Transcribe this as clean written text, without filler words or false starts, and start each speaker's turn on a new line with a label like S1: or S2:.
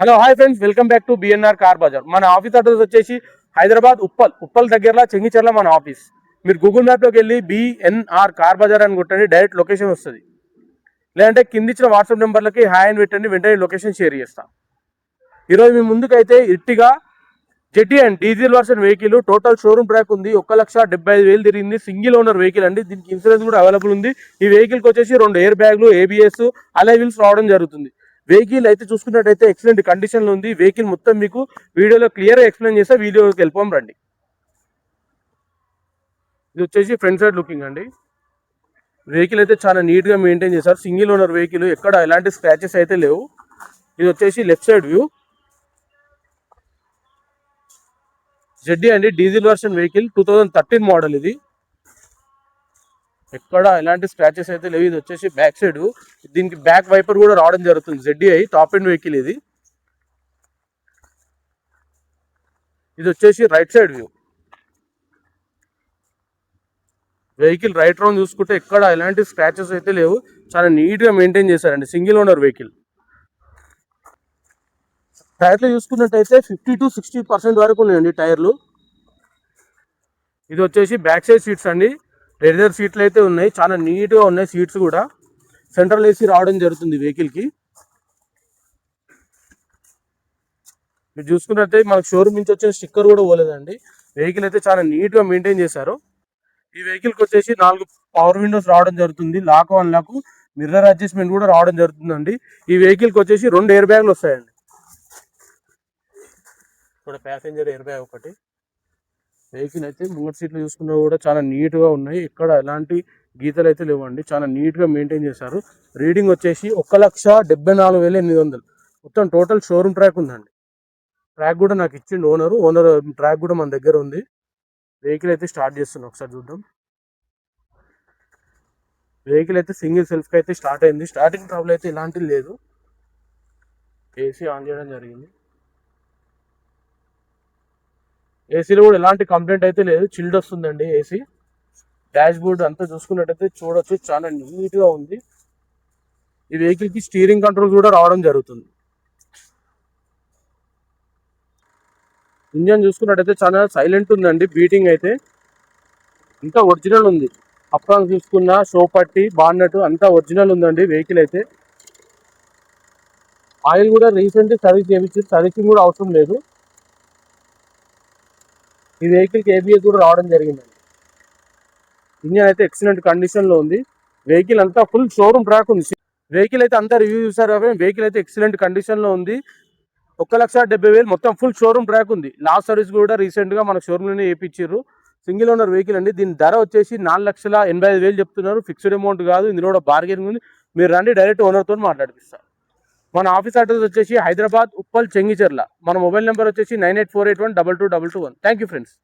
S1: Hello hi friends, welcome back to BNR car bazaar. మన office address వచ్చేసి హైదరాబాద్ ఉప్పల్ దగ్గరలో చెంగిచెర్ల మన ఆఫీస్. మీరు గూగుల్ మ్యాప్లోకి వెళ్ళి బిఎన్ఆర్ కార్ బజార్ అని కొట్టండి, డైరెక్ట్ లొకేషన్ వస్తుంది. లేదంటే కింద ఇచ్చిన వాట్సాప్ నెంబర్లకి హాయ్ అని పెట్టండి, వెంటనే లొకేషన్ షేర్ చేస్తాం. ఈరోజు మీ ముందుకైతే ఇట్టిగా Jetta and diesel version vehicle total showroom track ఉంది. 1,75,000 తిరిగింది. సింగిల్ ఓనర్ వెహికల్ అండి. దీనికి ఇన్సూరెన్స్ కూడా అవైలబుల్ ఉంది. ఈ వెహికల్కి వచ్చేసి 2 ఎయిర్ బ్యాగ్లు, ఏబిఎస్, అలై వీల్స్ రావడం జరుగుతుంది. వెహికల్ అయితే చూసుకున్నట్టయితే ఎక్సలెంట్ కండిషన్ లో ఉంది. వెహికల్ మొత్తం మీకు వీడియోలో క్లియర్ గా ఎక్స్ప్లెయిన్ చేస్తే వీడియోకి వెళ్ళిపోం రండి. ఇది వచ్చేసి ఫ్రంట్ సైడ్ లుకింగ్ అండి. వెహికల్ అయితే చాలా నీట్ గా మెయింటైన్ చేశారు. సింగిల్ ఓనర్ వెహికల్, ఎక్కడ ఎలాంటి స్క్రాచెస్ అయితే లేవు. ఇది వచ్చేసి లెఫ్ట్ సైడ్ వ్యూ. జెడ్డీ అండి, డీజిల్ వర్షన్ వెహికల్, 2013 మోడల్. ఇది ఎక్కడ ఎలాంటి స్క్రాచెస్ అయితే లేవు. ఇది వచ్చేసి బ్యాక్ సైడ్, దీనికి బ్యాక్ వైపర్ కూడా రావడం జరుగుతుంది. జెడ్డీఐ టాప్ ఎండ్ వెహికల్ ఇది. ఇది వచ్చేసి right side view. Vehicle right round చూసుకుంటే ఎక్కడ ఎలాంటి స్క్రాచెస్ అయితే లేవు. చాలా నీట్ గా మెయింటైన్ చేశారండి. Single owner vehicle. టైర్లు చూసుకున్నట్టయితే 50 to 60% వరకు ఉన్నాయండి టైర్లు. ఇది వచ్చేసి బ్యాక్ సైడ్ సీట్స్ అండి. లెదర్ సీట్లు అయితే ఉన్నాయి, చాలా నీట్ గా ఉన్నాయి సీట్స్ కూడా. సెంట్రల్ ఏసీ రావడం జరుగుతుంది వెహికల్ కి. మీరు చూసుకున్నట్టయితే మనకు షోరూమ్ నుంచి వచ్చే స్టిక్కర్ కూడా పోలేదండి. వెహికల్ అయితే చాలా నీట్ గా మెయింటైన్ చేశారు. ఈ వెహికల్ కి వచ్చేసి 4 పవర్ విండోస్ రావడం జరుగుతుంది. లాక్ అన్లాక్, మిర్రర్ అడ్జస్ట్మెంట్ కూడా రావడం జరుగుతుందండి. ఈ వెహికల్ కి వచ్చేసి 2 ఎయిర్ బ్యాగ్లు వస్తాయండి. ఇక్కడ ప్యాసింజర్ ఎయిర్ బ్యాగ్ ఒకటి. వెహికల్ అయితే ముంగటి సీట్లు చూసుకున్నా కూడా చాలా నీట్ గా ఉన్నాయి. ఇక్కడ ఎలాంటి గీతలు అయితే లేవండి. చాలా నీట్ గా మెయింటైన్ చేశారు. రీడింగ్ వచ్చేసి 1,74,800. మొత్తం టోటల్ షోరూమ్ ట్రాక్ ఉందండి. ట్రాక్ కూడా నాకు ఇచ్చిండు ఓనర్ ట్రాక్ కూడా మన దగ్గర ఉంది. వెహికల్ అయితే స్టార్ట్ చేస్తున్నాం, ఒకసారి చూద్దాం. వెహికల్ అయితే సింగిల్ సెల్ఫ్ కి అయితే స్టార్ట్ అయింది. స్టార్టింగ్ ట్రబుల్ అయితే ఇలాంటిది లేదు. ఏసీ ఆన్ చేయడం జరిగింది. ఏసీలో కూడా ఎలాంటి కంప్లైంట్ అయితే లేదు. చిల్డ్ వస్తుందండి ఏసీ. డాష్ బోర్డ్ అంతా చూసుకున్నట్టయితే చూడొచ్చు, చాలా నీట్ గా ఉంది. ఈ వెహికల్ కి స్టీరింగ్ కంట్రోల్ కూడా రావడం జరుగుతుంది. ఇంజన్ చూసుకున్నట్టయితే చాలా సైలెంట్ ఉందండి. బీటింగ్ అయితే అంతా ఒరిజినల్ ఉంది. అప్రాన్ చూసుకున్న షో పట్టి, బాన్నట్ అంతా ఒరిజినల్ ఉందండి వెహికల్ అయితే. ఆయిల్ కూడా రీసెంట్ సర్వీస్ చేయించి, సర్వీసింగ్ కూడా అవసరం లేదు. ఈ వెహికల్కి ఏబిఎస్ కూడా రావడం జరిగిందండి. ఇంజన్ అయితే ఎక్సలెంట్ కండిషన్ లో ఉంది. వెహికల్ అంతా ఫుల్ షోరూమ్ ట్రాక్ ఉంది. వెహికల్ అయితే అంతా రివ్యూ చూసారు కాబట్టి వెహికల్ అయితే ఎక్సలెంట్ కండిషన్ లో ఉంది. 1,70,000 మొత్తం ఫుల్ షోరూమ్ ట్రాక్ ఉంది. లాస్ట్ సర్వీస్ కూడా రీసెంట్ గా మన షోరూమ్ లోనే వేయించారు. సింగిల్ ఓనర్ వెహికల్ అండి. దీని ధర వచ్చేసి 4,85,000 చెప్తున్నారు. ఫిక్స్డ్ అమౌంట్ కాదు, ఇందులో కూడా బార్గెనింగ్ ఉంది. మీరు రండి, డైరెక్ట్ ఓనర్ తో మాట్లాడిపిస్తారు. మన ఆఫీస్ అడ్రస్ వచ్చేసి హైదరాబాద్ ఉప్పల్ చెంగిచెర్ల. మన మొబైల్ నెంబర్ వచ్చేసి 9848122221. Thank you friends.